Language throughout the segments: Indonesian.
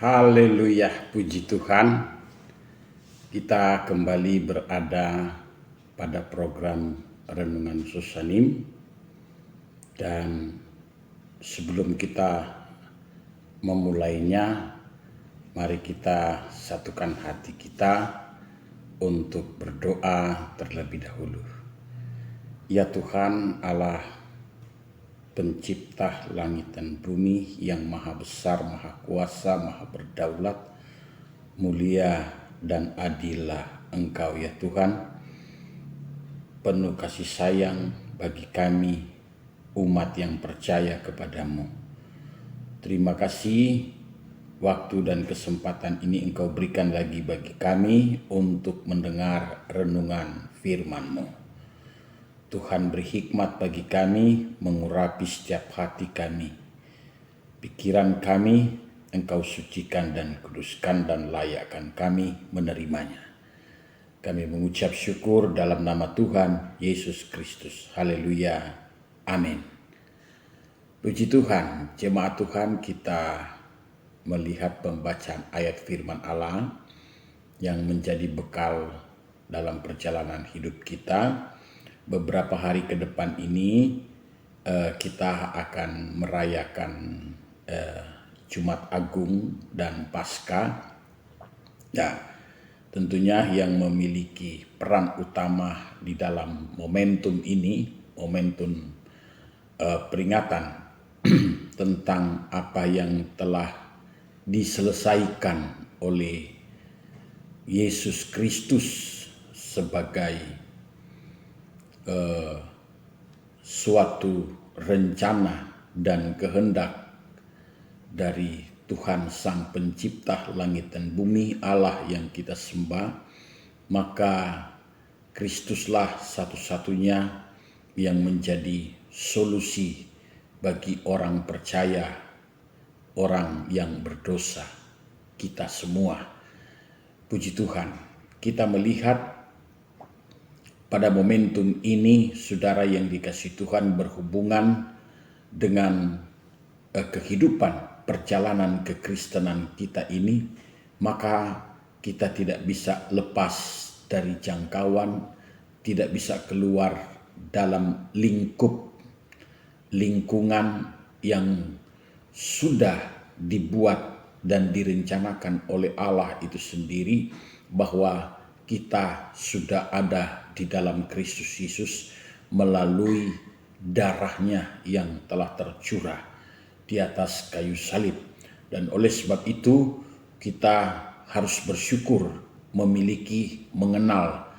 Haleluya, puji Tuhan. Kita kembali berada pada program Renungan Susanim. Dan sebelum kita memulainya, mari kita satukan hati kita untuk berdoa terlebih dahulu. Ya Tuhan Allah, Pencipta langit dan bumi yang maha besar, maha kuasa, maha berdaulat, mulia dan adillah Engkau ya Tuhan, penuh kasih sayang bagi kami umat yang percaya kepadamu. Terima kasih waktu dan kesempatan ini Engkau berikan lagi bagi kami untuk mendengar renungan firman-Mu. Tuhan beri hikmat bagi kami, mengurapi setiap hati kami. Pikiran kami Engkau sucikan dan kuduskan dan layakkan kami menerimanya. Kami mengucap syukur dalam nama Tuhan Yesus Kristus. Haleluya. Amin. Puji Tuhan, jemaat Tuhan, kita melihat pembacaan ayat firman Allah yang menjadi bekal dalam perjalanan hidup kita. Beberapa hari ke depan ini kita akan merayakan Jumat Agung dan Paskah. Ya, tentunya yang memiliki peran utama di dalam momentum ini, momentum peringatan tentang apa yang telah diselesaikan oleh Yesus Kristus sebagai suatu rencana dan kehendak dari Tuhan Sang Pencipta langit dan bumi, Allah yang kita sembah. Maka Kristuslah satu-satunya yang menjadi solusi bagi orang percaya, orang yang berdosa, kita semua. Puji Tuhan, kita melihat pada momentum ini, saudara yang dikasihi Tuhan, berhubungan dengan kehidupan perjalanan kekristenan kita ini, maka kita tidak bisa lepas dari jangkauan, tidak bisa keluar dalam lingkungan yang sudah dibuat dan direncanakan oleh Allah itu sendiri, bahwa kita sudah ada di dalam Kristus Yesus melalui darahnya yang telah tercurah di atas kayu salib. Dan oleh sebab itu kita harus bersyukur memiliki, mengenal,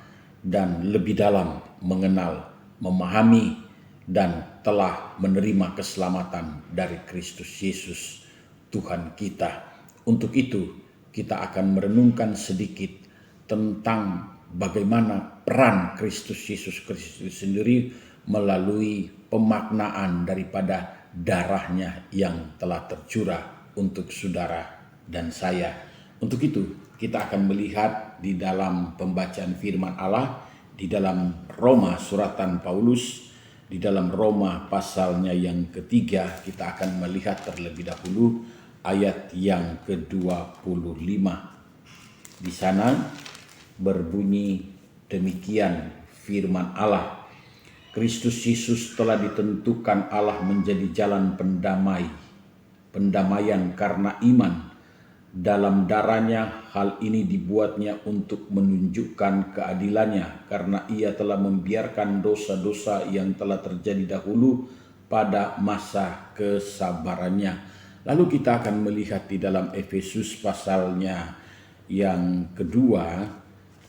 dan lebih dalam mengenal, memahami, dan telah menerima keselamatan dari Kristus Yesus Tuhan kita. Untuk itu kita akan merenungkan sedikit tentang bagaimana peran Kristus Yesus Kristus sendiri melalui pemaknaan daripada darahnya yang telah tercurah untuk saudara dan saya. Untuk itu kita akan melihat di dalam pembacaan firman Allah di dalam Roma, suratan Paulus, di dalam Roma pasalnya yang ketiga. Kita akan melihat terlebih dahulu ayat yang ke-25. Di sana berbunyi demikian firman Allah: Kristus Yesus telah ditentukan Allah menjadi jalan pendamaian karena iman dalam darahnya. Hal ini dibuatnya untuk menunjukkan keadilannya, karena ia telah membiarkan dosa-dosa yang telah terjadi dahulu pada masa kesabarannya. Lalu kita akan melihat di dalam Efesus pasalnya yang kedua.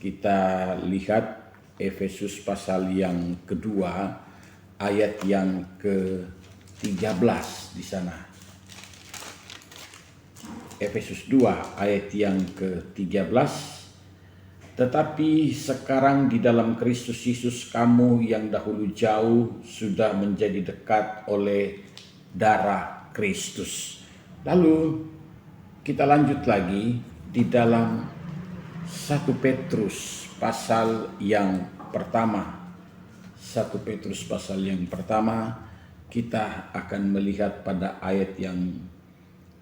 Kita lihat Efesus pasal yang kedua ayat yang ke-13 di sana. Efesus 2 ayat yang ke-13. Tetapi sekarang di dalam Kristus Yesus, kamu yang dahulu jauh sudah menjadi dekat oleh darah Kristus. Lalu kita lanjut lagi di dalam 1 Petrus pasal yang pertama. 1 Petrus pasal yang pertama, kita akan melihat pada ayat yang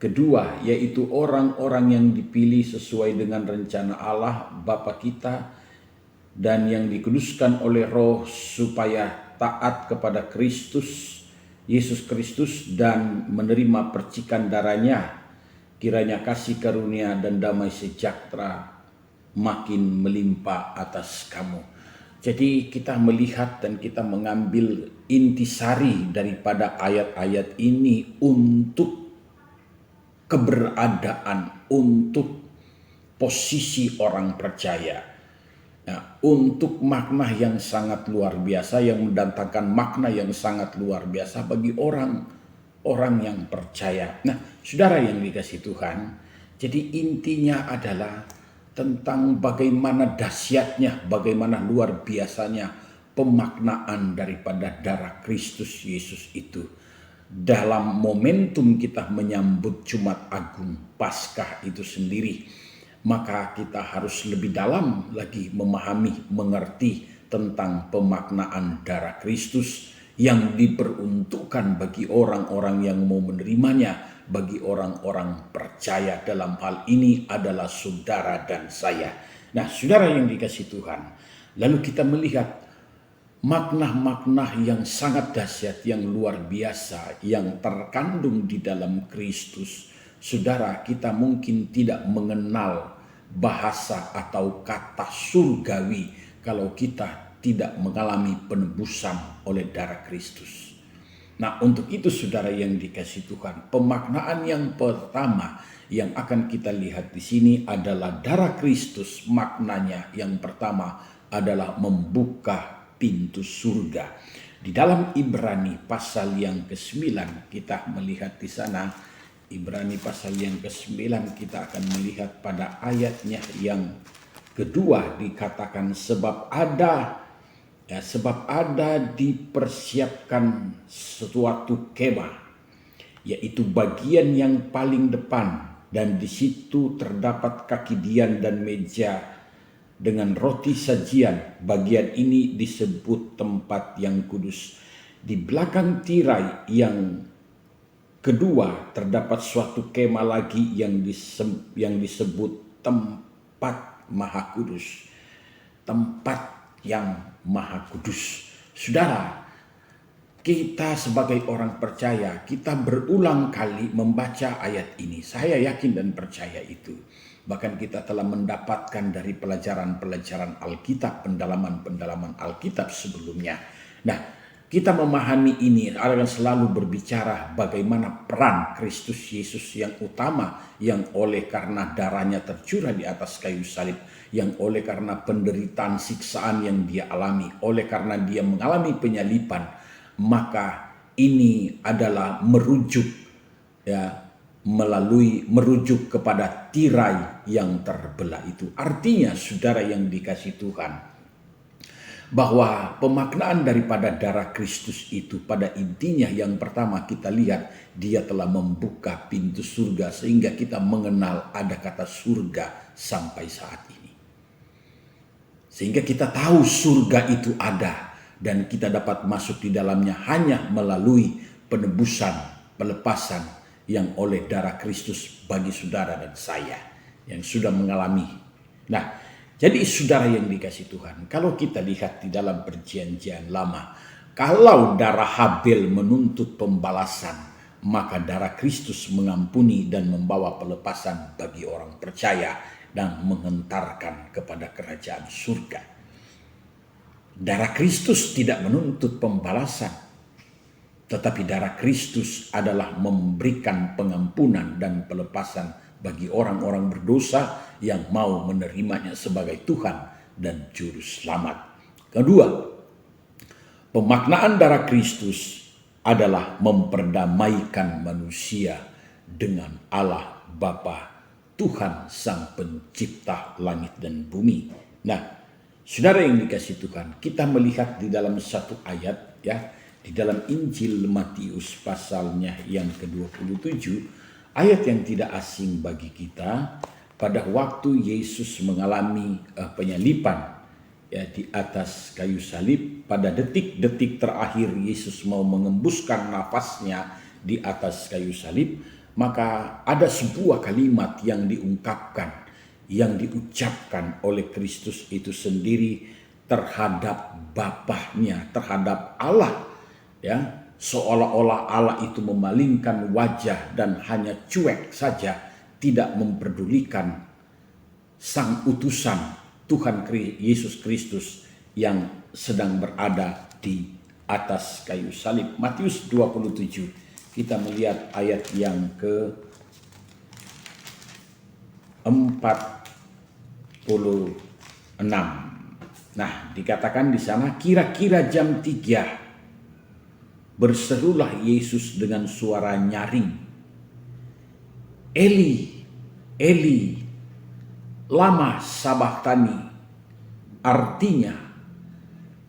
Kedua, yaitu orang-orang yang dipilih sesuai dengan rencana Allah Bapa kita dan yang dikuduskan oleh Roh supaya taat kepada Kristus, Yesus Kristus, dan menerima percikan darahnya. Kiranya kasih karunia dan damai sejahtera makin melimpah atas kamu. Jadi kita melihat dan kita mengambil intisari daripada ayat-ayat ini untuk keberadaan, untuk posisi orang percaya. Nah, untuk makna yang sangat luar biasa, yang mendatangkan makna yang sangat luar biasa bagi orang yang percaya. Nah, saudara yang dikasihi Tuhan, jadi intinya adalah tentang bagaimana dahsyatnya, bagaimana luar biasanya pemaknaan daripada darah Kristus Yesus itu. Dalam momentum kita menyambut Jumat Agung Paskah itu sendiri, maka kita harus lebih dalam lagi memahami, mengerti tentang pemaknaan darah Kristus yang diperuntukkan bagi orang-orang yang mau menerimanya, bagi orang-orang percaya. Dalam hal ini adalah saudara dan saya. Nah, saudara yang dikasihi Tuhan, lalu kita melihat makna-makna yang sangat dahsyat, yang luar biasa, yang terkandung di dalam Kristus. Saudara, kita mungkin tidak mengenal bahasa atau kata surgawi kalau kita tidak mengalami penebusan oleh darah Kristus. Nah, untuk itu saudara yang dikasihi Tuhan, pemaknaan yang pertama yang akan kita lihat di sini adalah darah Kristus. Maknanya yang pertama adalah membuka pintu surga. Di dalam Ibrani pasal yang ke-9 kita melihat di sana, Ibrani pasal yang ke-9 kita akan melihat pada ayatnya yang kedua dikatakan sebab ada dipersiapkan suatu kemah, yaitu bagian yang paling depan, dan di situ terdapat kaki dian dan meja dengan roti sajian. Bagian ini disebut tempat yang kudus. Di belakang tirai yang kedua terdapat suatu kemah lagi yang disebut tempat maha kudus. Tempat yang maha kudus. Saudara, kita sebagai orang percaya, kita berulang kali membaca ayat ini. Saya yakin dan percaya itu. Bahkan kita telah mendapatkan dari pelajaran-pelajaran Alkitab, pendalaman-pendalaman Alkitab sebelumnya. Nah, kita memahami ini akan selalu berbicara bagaimana peran Kristus Yesus yang utama, yang oleh karena darahnya tercurah di atas kayu salib, yang oleh karena penderitaan siksaan yang dia alami, oleh karena dia mengalami penyaliban, maka ini adalah merujuk merujuk kepada tirai yang terbelah itu. Artinya saudara yang dikasihi Tuhan, bahwa pemaknaan daripada darah Kristus itu pada intinya yang pertama kita lihat, dia telah membuka pintu surga sehingga kita mengenal ada kata surga sampai saat ini. Sehingga kita tahu surga itu ada dan kita dapat masuk di dalamnya hanya melalui penebusan, pelepasan yang oleh darah Kristus bagi saudara dan saya yang sudah mengalami. Nah, jadi saudara yang dikasihi Tuhan, kalau kita lihat di dalam perjanjian lama, kalau darah Habel menuntut pembalasan, maka darah Kristus mengampuni dan membawa pelepasan bagi orang percaya dan menghantarkan kepada kerajaan surga. Darah Kristus tidak menuntut pembalasan, tetapi darah Kristus adalah memberikan pengampunan dan pelepasan bagi orang-orang berdosa yang mau menerimanya sebagai Tuhan dan Juru Selamat. Kedua, pemaknaan darah Kristus adalah memperdamaikan manusia dengan Allah Bapa, Tuhan Sang Pencipta langit dan bumi. Nah, saudara yang dikasihi Tuhan, kita melihat di dalam satu ayat di dalam Injil Matius pasalnya yang ke-27, ayat yang tidak asing bagi kita. Pada waktu Yesus mengalami penyaliban di atas kayu salib, pada detik-detik terakhir Yesus mau mengembuskan nafasnya di atas kayu salib, maka ada sebuah kalimat yang diungkapkan, yang diucapkan oleh Kristus itu sendiri terhadap Bapaknya, terhadap Allah, ya, seolah-olah Allah itu memalingkan wajah dan hanya cuek saja, tidak memperdulikan sang utusan Tuhan Yesus Kristus yang sedang berada di atas kayu salib. Matius 27, kita melihat ayat yang ke-46. Nah, dikatakan di sana, kira-kira jam 3 berserulah Yesus dengan suara nyaring, Eli, Eli, lama sabachthani, artinya,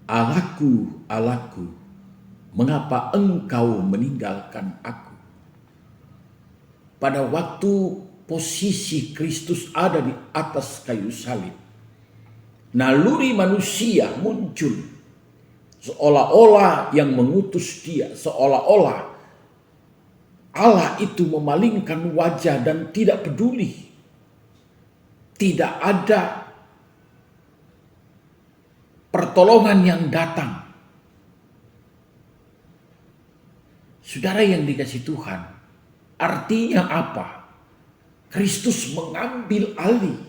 Allahku, Allahku, mengapa engkau meninggalkan aku? Pada waktu posisi Kristus ada di atas kayu salib, naluri manusia muncul, seolah-olah yang mengutus dia, seolah-olah Allah itu memalingkan wajah dan tidak peduli. Tidak ada pertolongan yang datang. Saudara yang dikasihi Tuhan, artinya apa? Kristus mengambil alih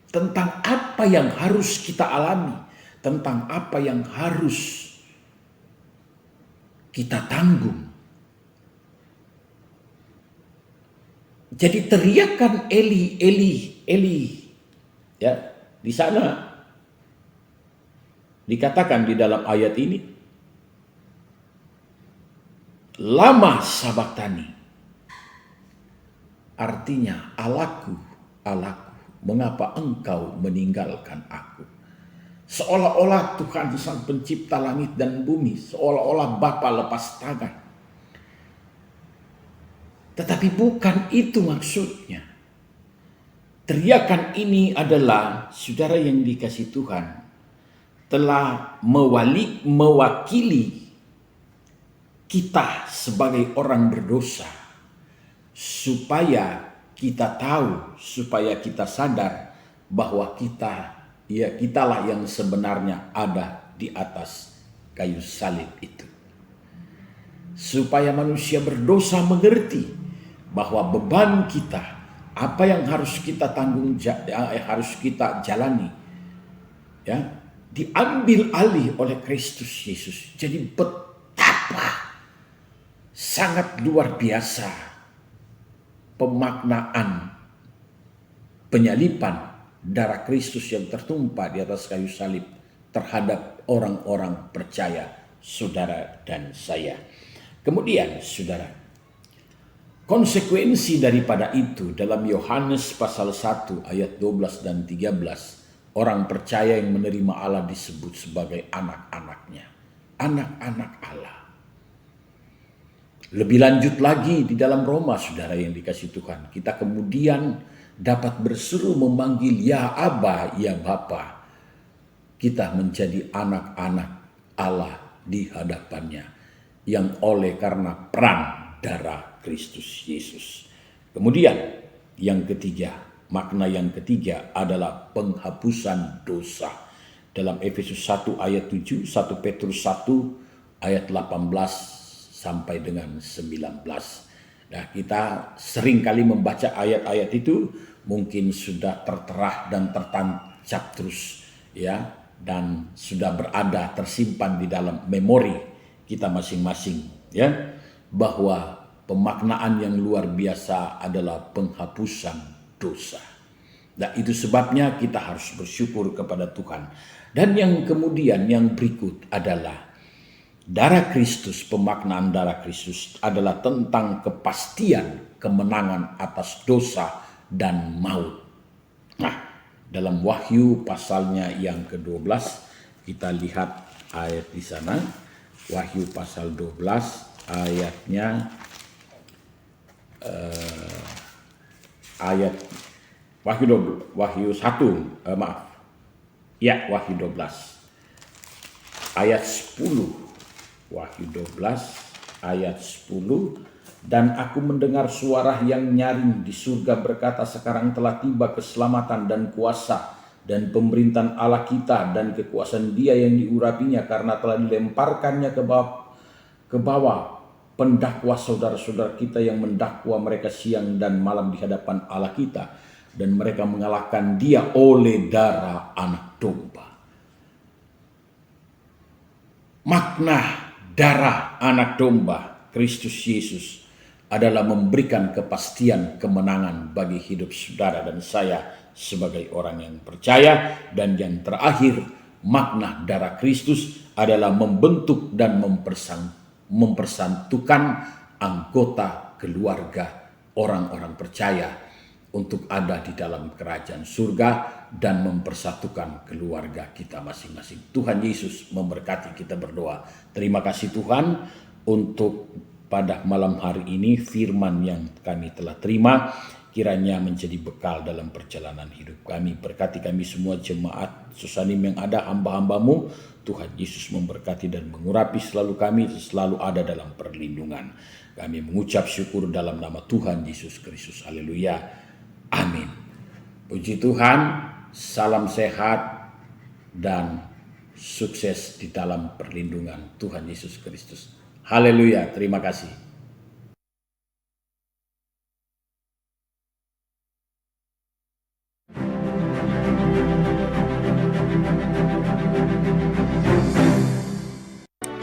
tentang apa yang harus kita alami, tentang apa yang harus kita tanggung. Jadi teriakan Eli, Eli, Eli, ya, di sana dikatakan di dalam ayat ini, lama sabachthani, artinya Allahku, Allahku, mengapa engkau meninggalkan aku? Seolah-olah Tuhan sang pencipta langit dan bumi, seolah-olah Bapa lepas tangan. Tetapi bukan itu maksudnya. Teriakan ini adalah, saudara yang dikasihi Tuhan, telah mewakili kita sebagai orang berdosa, supaya kita tahu, supaya kita sadar bahwa kitalah yang sebenarnya ada di atas kayu salib itu. Supaya manusia berdosa mengerti bahwa beban kita, apa yang harus kita tanggung, harus kita jalani, ya, diambil alih oleh Kristus Yesus. Jadi betapa sangat luar biasa pemaknaan penyaliban darah Kristus yang tertumpah di atas kayu salib terhadap orang-orang percaya, saudara dan saya. Kemudian, saudara, konsekuensi daripada itu dalam Yohanes pasal 1 ayat 12 dan 13, orang percaya yang menerima Allah disebut sebagai anak-anaknya, anak-anak Allah. Lebih lanjut lagi di dalam Roma, saudara yang dikasihi Tuhan, kita kemudian dapat berseru memanggil ya Aba, ya Bapa. Kita menjadi anak-anak Allah di hadapannya, yang oleh karena peran darah Kristus Yesus. Kemudian yang ketiga, makna yang ketiga adalah penghapusan dosa. Dalam Efesus 1 ayat 7, 1 Petrus 1 ayat 18 sampai dengan 19. Nah, kita sering kali membaca ayat-ayat itu, mungkin sudah tertera dan tertancap terus, ya, dan sudah berada tersimpan di dalam memori kita masing-masing, ya, bahwa pemaknaan yang luar biasa adalah penghapusan dosa. Nah, itu sebabnya kita harus bersyukur kepada Tuhan. Dan yang kemudian yang berikut adalah darah Kristus. Pemaknaan darah Kristus adalah tentang kepastian kemenangan atas dosa dan maut. Nah, dalam Wahyu pasalnya yang ke-12, kita lihat ayat di sana. Wahyu pasal 12 ayatnya ayat Wahyu 1, Wahyu 12 ayat 10. Wahyu 12 ayat 10 Dan aku mendengar suara yang nyaring di surga berkata, sekarang telah tiba keselamatan dan kuasa dan pemerintahan Allah kita dan kekuasaan Dia yang diurapinya, karena telah dilemparkannya ke bawah pendakwa saudara-saudara kita yang mendakwa mereka siang dan malam di hadapan Allah kita, dan mereka mengalahkan Dia oleh darah anak domba. Makna darah anak domba Kristus Yesus adalah memberikan kepastian kemenangan bagi hidup saudara dan saya sebagai orang yang percaya. Dan yang terakhir, makna darah Kristus adalah membentuk dan mempersatukan anggota keluarga orang-orang percaya untuk ada di dalam kerajaan surga dan mempersatukan keluarga kita masing-masing. Tuhan Yesus memberkati. Kita berdoa. Terima kasih Tuhan untuk pada malam hari ini firman yang kami telah terima, kiranya menjadi bekal dalam perjalanan hidup kami. Berkati kami semua jemaat Susanim yang ada, hamba-hambamu. Tuhan Yesus memberkati dan mengurapi selalu kami, selalu ada dalam perlindungan. Kami mengucap syukur dalam nama Tuhan Yesus Kristus. Haleluya. Amin. Puji Tuhan, salam sehat dan sukses di dalam perlindungan Tuhan Yesus Kristus. Haleluya, terima kasih.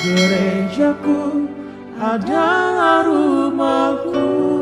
Gerejaku adalah rumahku.